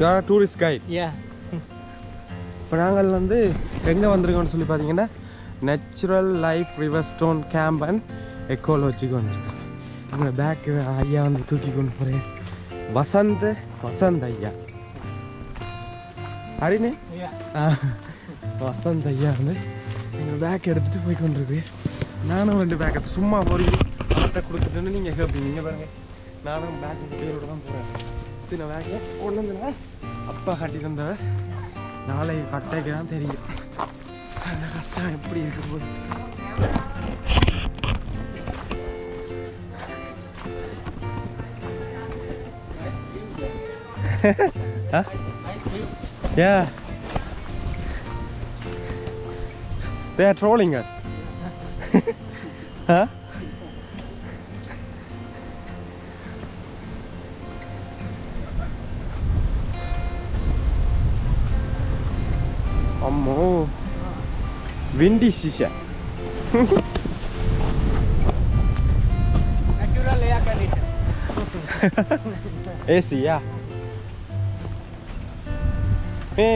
You are tourist guide. Yeah. இப்போ நாங்கள் வந்து எங்கே வந்திருக்கோம்னு சொல்லி பார்த்தீங்கன்னா நேச்சுரல் லைஃப் ரிவர்ஸ்டோன் கேம்ப் அண்ட் எக்கோலஜிக்கு வந்திருக்கோம். எங்களை பேக்கு ஐயா வந்து தூக்கி கொண்டு போகிறேன். வசந்த் ஐயா ஹரினே. வசந்த் ஐயா வந்து எங்கள் பேக் எடுத்துகிட்டு போய் கொண்டிருக்கு. நானும் 2 பேக்கை சும்மா போய் அவர்கிட்ட கொடுத்துட்டேன்னு நீங்கள் கேட்பீங்க. நீங்கள் பாருங்கள், நானும் பேக் பேரோட தான் போகிறேன். இத்தனை பேக்கை கொண்டு வந்துடுவேன். அப்பா கட்டி தந்தவர் நாளைக்கு கட்டைக்கு தான் தெரியும் அந்த கஷ்டம் எப்படி இருக்கும்போது. Yeah, they are trolling us. Huh? Ammo, windy shisha. Natural air condition. AC, yeah. Hey,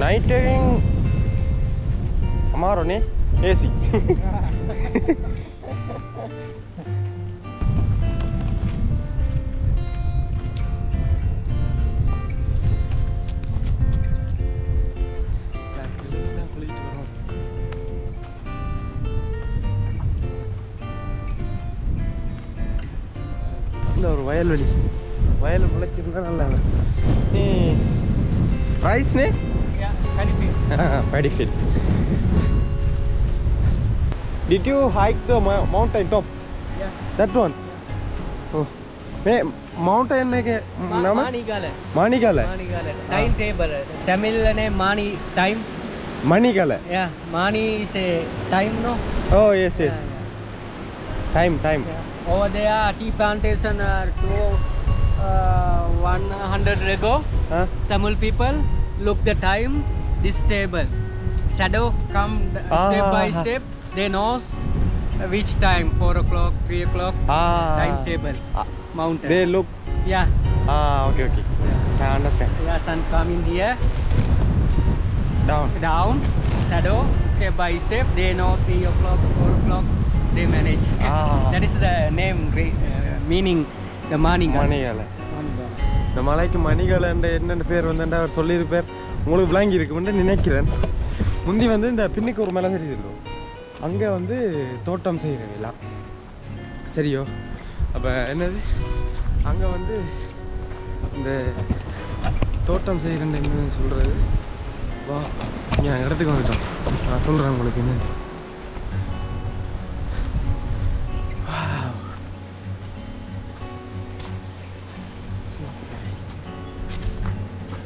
night taking. Amaro ne AC. ஒரு வயல்வெளி முளைச்சிருந்தா நல்லா. ரைஸ் நே paddy field. Did you hike the mountain top? Yeah. That one? Oh. Hey, mountain name Manigala. Manigala. Time table. Tamil name Mani time. Manigala. Yeah, Mani is a time, no? Oh yes. Yeah. Time. Yeah. Over there, tea plantation to 100 ago. Huh? Tamil people look the time. This table, shadow come step by step. They knows which time, 4 o'clock, 3 o'clock. Time table. Mountain. They look. Yeah. Okay. I understand. Yeah, sun come in here. Down. Shadow. Step by step. They know 3 o'clock, 4 o'clock. They manage. That is the name, meaning the Manigala. இந்த மலைக்கு மணிகலை என்னென்ன பேர் வந்து அவர் சொல்லியிருப்பார். உங்களுக்கு விளங்கி இருக்குன்னு நினைக்கிறேன். முந்தி வந்து இந்த பின்னுக்கு ஒரு மலை தெரியுது, அங்கே வந்து தோட்டம் செய்கிறவங்களா சரியோ. அப்போ என்னது அங்கே வந்து இந்த தோட்டம் செய்கிறேன்னு என்னன்னு சொல்கிறது. வா இங்கே நாங்கள் இடத்துக்கு வந்துட்டோம். நான் சொல்கிறேன் உங்களுக்கு என்ன.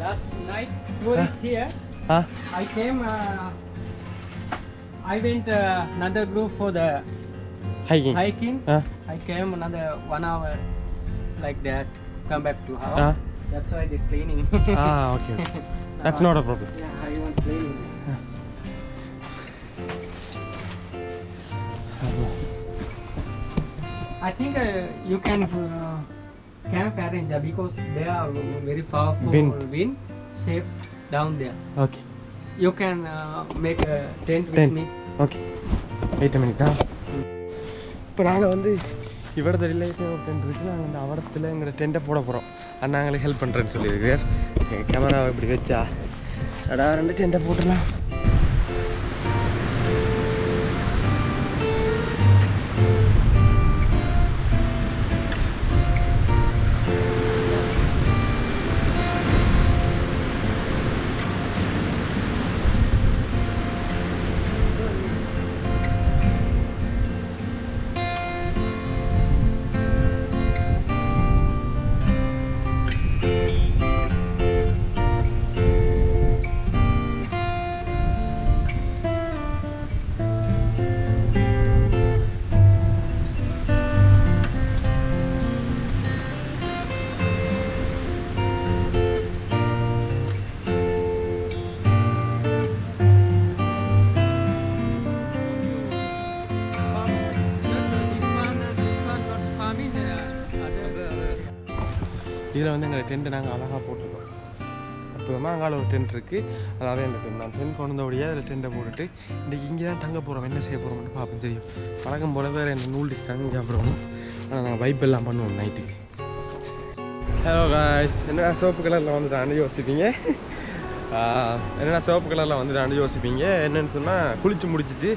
Last night, tourists here. I came. I went another group for the hiking. I came another 1 hour like that. Come back to house. That's why they're cleaning. Okay. That's not a problem. Yeah, I want cleaning. I think you can camp arrange there because they are very powerful wind shape down there. Okay. You can make a tent with me. Okay. Wait a minute. இப்போ நாங்கள் வந்து இவரது relation ஒரு tent இருக்குது. நாங்கள் அந்த அவடத்தில் எங்களை டென்ட்டை போட போகிறோம். நாங்களுக்கு ஹெல்ப் பண்ணுறேன்னு சொல்லியிருக்கார். எங்கள் கேமராவை இப்படி வச்சா 2 டென்ட்டை போட்டுடலாம். இதில் வந்து எங்கள் டென்ட்டு நாங்கள் அழகாக போட்டிருக்கோம். விதமாக அங்கால ஒரு டென்ட் இருக்குது. அதாவது அந்த டென்ட் நான் டென்ட் கொண்டு வந்தபடியே அதில் டென்ட்டை போட்டுட்டு இன்றைக்கி இங்கே தான் தங்க போகிறோம். என்ன செய்ய போகிறோம்னு பார்ப்போம். தெரியும் பழக்கம் போல வேறு என்ன நூல்டிஸ் தங்க சாப்பிடுவோம். ஆனால் நாங்கள் வைப் எல்லாம் பண்ணுவோம் நைட்டுக்கு. ஹலோ காய்ஸ், என்னடா சிவப்பு கலரில் வந்துட்டு யோசிப்பீங்க. என்னடா சிவப்பு கலரில் வந்துட்டு யோசிப்பீங்க. என்னென்னு சொன்னால் குளித்து முடிச்சுட்டு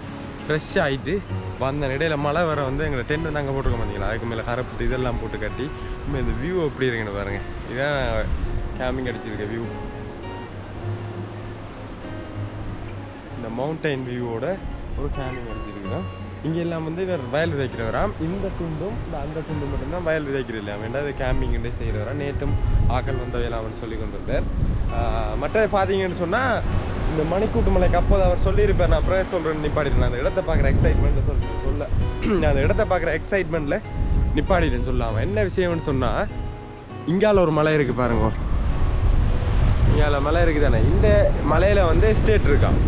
ஃப்ரெஷ் ஆகிட்டு வந்த இடையில மழை வர வந்து எங்களை டென்ட் வந்து அங்கே போட்டுருக்க மாட்டீங்களா. அதுக்கு மேலே கரப்புட்டு இதெல்லாம் போட்டு கட்டி இந்த வியூ எப்படி இருக்குன்னு பாருங்கள். இதுதான் கேம்பிங் அடிச்சிருக்க வியூ. இந்த மவுண்டைன் வியூவோட ஒரு கேம்பிங் அடிச்சிருக்குதான். இங்கே எல்லாம் வந்து வேறு வயல் விதைக்கிறவராம். இந்த துண்டும் இந்த அந்த துண்டும் மட்டும்தான் வயல் விதைக்கிறது இல்லையா. வேண்டாம் அது கேம்பிங்கிட்டே செய்கிறவரா. நேற்றும் ஆக்கள் வந்தவையெல்லாம் அவர் சொல்லி கொண்டிருந்தார். மற்ற பார்த்தீங்கன்னு சொன்னால் இந்த மணிக்கூட்டு மலைக்கு அப்போது அவர் சொல்லியிருப்பார். நான் அப்புறம் சொல்கிறேன் நிப்பாடிட்டேன். அந்த இடத்த பார்க்குற எக்ஸைட்மெண்ட்டில் சொல்ல நான் அந்த இடத்த பார்க்குற எக்ஸைட்மெண்ட்டில் நிப்பாடிட்டேன்னு சொல்லாமல் என்ன விஷயம்னு சொன்னால் இங்கால ஒரு மலை இருக்குது பாருங்க. இங்கால மலை இருக்குது தானே. இந்த மலையில் வந்து எஸ்டேட் இருக்கான்.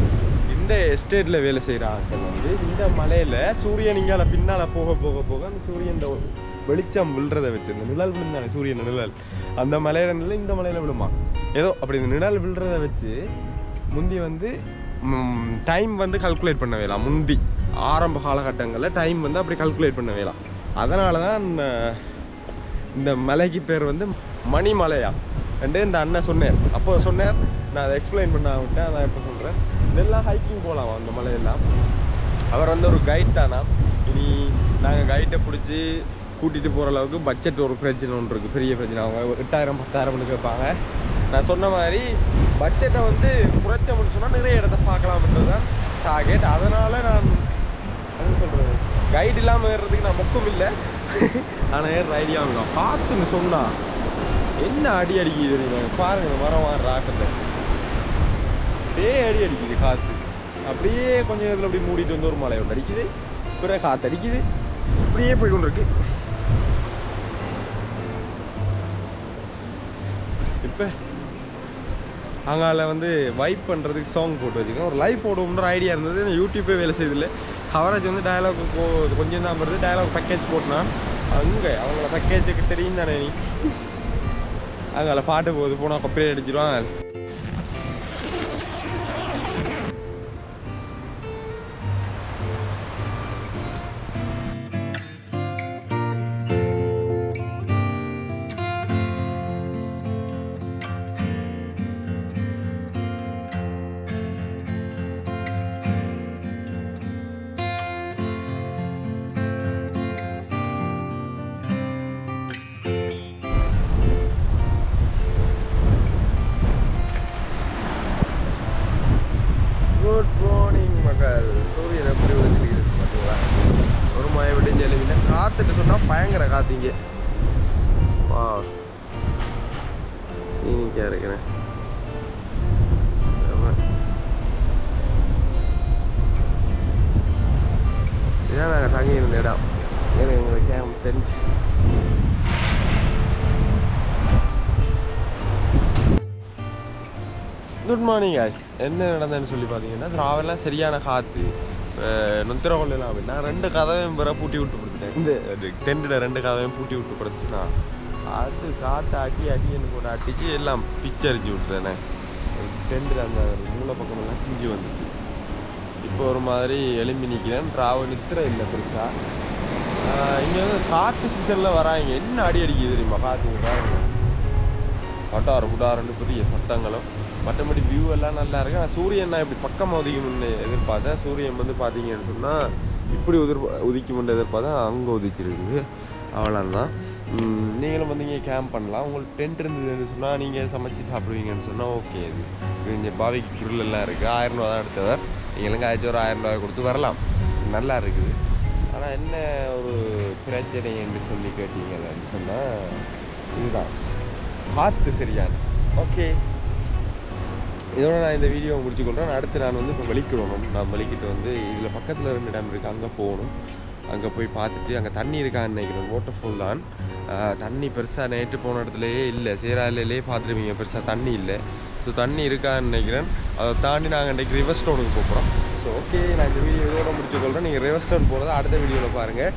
இந்த எஸ்டேட்டில் வேலை செய்கிற ஆட்கள் வந்து இந்த மலையில் சூரியன் இங்கால பின்னால் போக போக போக அந்த சூரியன் வெளிச்சம் விழுறதை வச்சு இந்த நிழல் விழுந்தானே சூரியன் நிழல் அந்த மலையில நிழல் இந்த மலையில் விழுமா ஏதோ அப்படி இந்த நிழல் விழுறதை வச்சு முந்தி வந்து டைம் வந்து கல்குலேட் பண்ண வேலாம். முந்தி ஆரம்ப காலகட்டங்களில் டைம் வந்து அப்படி கல்குலேட் பண்ண வேலாம். அதனால தான் இந்த மலைக்கு பேர் வந்து மணிமலையா ரெண்டு இந்த அண்ணன் சொன்னார். அப்போ சொன்னார், நான் அதை எக்ஸ்பிளைன் பண்ண விட்டேன். அதான் இப்போ சொல்கிறேன். இதெல்லாம் ஹைக்கிங் போகலாம் அந்த மலையெல்லாம். அவர் வந்து ஒரு கைட் தானா. இனி நாங்கள் கைட்டை பிடிச்சி கூட்டிகிட்டு போகிற அளவுக்கு பட்ஜெட் ஒரு பிரச்சனை ஒன்று இருக்குது. பெரிய பிரச்சனை. அவங்க 8,000-10,000 கேட்பாங்க. நான் சொன்ன மாதிரி பட்ஜெட்டை வந்து குறைச்சோம்னு சொன்னால் நிறைய இடத்த பார்க்கலாம்ன்றது தான் டார்கெட். அதனால் நான் என்ன சொல்கிறது, கைடு இல்லாமல் ஏறுறதுக்கு நான் மொக்கம் இல்லை. ஆனால் ஏறுற ஐடியா இருக்கும். காற்றுன்னு சொன்னால் என்ன அடி அடிக்குது நீங்கள் பாருங்கள். மரமாக ராட்டில் அடி அடிக்குது காற்று. அப்படியே கொஞ்சம் நேரத்தில் அப்படி மூடிட்டு வந்து ஒரு மலை ஒன்று அடிக்குது, பிறகு காற்று அடிக்குது, அப்படியே போய் கொண்டு இருக்கு. இப்போ அங்கால வந்து வைப் பண்ணுறதுக்கு சாங் போட்டு வச்சுக்கோங்க. ஒரு லைவ் போடுவோம்ன்ற ஐடியா இருந்தது. யூடியூப்பே வேலை செய்தில்லை. கவரேஜ் வந்து டயலாக் கொஞ்சம் தான் வருது. டயலாக் பேக்கேஜ் போட்டுனா அங்கே அவங்கள பேக்கேஜுக்கு தெரியும் தானே. நீ அங்கால பாட்டு போகுது போனால் கொப்பையை அடிச்சிடுவாங்க. குட் மார்னிங் மக்கள். சூரியன் எப்படி வந்துருக்கு பார்த்தீங்களா. ஒரு மழை விடுஞ்சலிவில்லை. காற்றுட்டு சொன்னால் பயங்கர காத்திங்க. வா சீனிக்காக இருக்கிறேன். இதான் நாங்கள் தங்கி இருந்த இடம். ஏன்னா எங்களுக்கு camp tent. Good morning guys. என்ன நடந்ததுன்னு சொல்லி பார்த்தீங்கன்னா ராவெல்லாம் சரியான காற்று. நொத்திரகொள்ளலாம் அப்படின்னா 2 கதவையும் பிற பூட்டி விட்டு படுத்துட்டேன். இந்த டென்ட்டில் 2 கதவையும் பூட்டி விட்டு படுத்துனா அது காற்று அடின்னு போட்டு அடித்து எல்லாம் பிச்சரிச்சு விட்டுதானே. டென்ட்டில் அந்த மூளை பக்கமெல்லாம் கிஞ்சி வந்துச்சு. இப்போ ஒரு மாதிரி எலும்பி நிற்கிறேன். ராவ நித்திர இல்லை பெருசாக. இங்கே வந்து காற்று சீசனில் வராங்க. என்ன அடி அடிக்குது தெரியுமா காற்று. புட்டாருன்னு பெரிய சத்தங்களும். மற்றபடி வியூ எல்லாம் நல்லா இருக்கு. ஆனால் சூரியன் நான் இப்படி பக்கம் உதிக்கும்னு எதிர்பார்த்தேன். சூரியன் வந்து பார்த்தீங்கன்னு சொன்னால் இப்படி உதிக்கும்னு எதிர்பார்த்தேன். அங்கே உதிச்சிருக்குது. அவ்வளோதான். நீங்களும் வந்து இங்கே கேம்ப் பண்ணலாம். உங்களுக்கு டென்ட் இருந்ததுன்னு சொன்னால் நீங்கள் சமைச்சு சாப்பிடுவீங்கன்னு சொன்னால் ஓகே. இது இங்கே பாவிக்கு கிரில் எல்லாம் இருக்குது. 1000 ரூபா தான் எடுத்தவர். நீங்களும் காய்ச்சி ஒரு 1000 ரூபாய் கொடுத்து வரலாம். நல்லா இருக்குது. ஆனால் என்ன ஒரு பிரச்சனை என்று சொல்லி கேட்டீங்கன்னு சொன்னால் இதுதான் காற்று சரியான. ஓகே, இதோட நான் இந்த வீடியோவை முடிச்சுக்கொள்கிறேன். அடுத்து நான் வந்து இப்போ வெளிக்கிடணும். நான் வெளிக்கிட்டு வந்து இதில் பக்கத்தில் 2 இடம் இருக்குது. அங்கே போகணும். அங்கே போய் பார்த்துட்டு அங்கே தண்ணி இருக்கான்னு நினைக்கிறேன். வாட்டர்ஃபால் தான். தண்ணி பெருசாக நேற்று போன இடத்துலையே இல்லை. சேராலையிலே பார்த்துருவீங்க பெருசாக தண்ணி இல்லை. ஸோ தண்ணி இருக்கான்னு நினைக்கிறேன். அதை தாண்டி நாங்கள் இன்றைக்கி ரிவர்ஸ்டோனுக்கு போகிறோம். ஸோ ஓகே, நான் இந்த வீடியோ இதோட முடிச்சுக்கொள்கிறேன். நீங்கள் ரிவர்ஸ்டோன் போகிறத அடுத்த வீடியோவில் பாருங்கள்.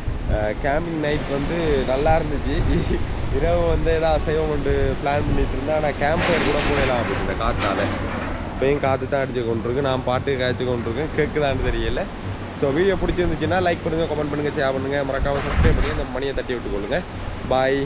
கேம்பிங் நைட் வந்து நல்லா இருந்துச்சு. இரவு வந்து ஏதாவது அசைவம் கொண்டு பிளான் பண்ணிட்டு இருந்தா ஆனால் கேம்ப் ஃபயர் கூட போயிடலாம் அப்படின்னு இந்த காற்றால இப்போயும் காற்று தான் அடிச்சு கொண்டிருக்கு நான் பாட்டு காய்ச்சி கொண்டிருக்கேன் கேட்குதான்னு தெரியல ஸோ வீடியோ பிடிச்சிருந்துச்சுன்னா லைக் பண்ணுங்கள் கமெண்ட் பண்ணுங்கள் ஷேர் பண்ணுங்கள் மறக்காமல் சப்ஸ்கிரைப் பண்ணி இந்த மணியை தட்டி விட்டுக்கொள்ளுங்க பாய்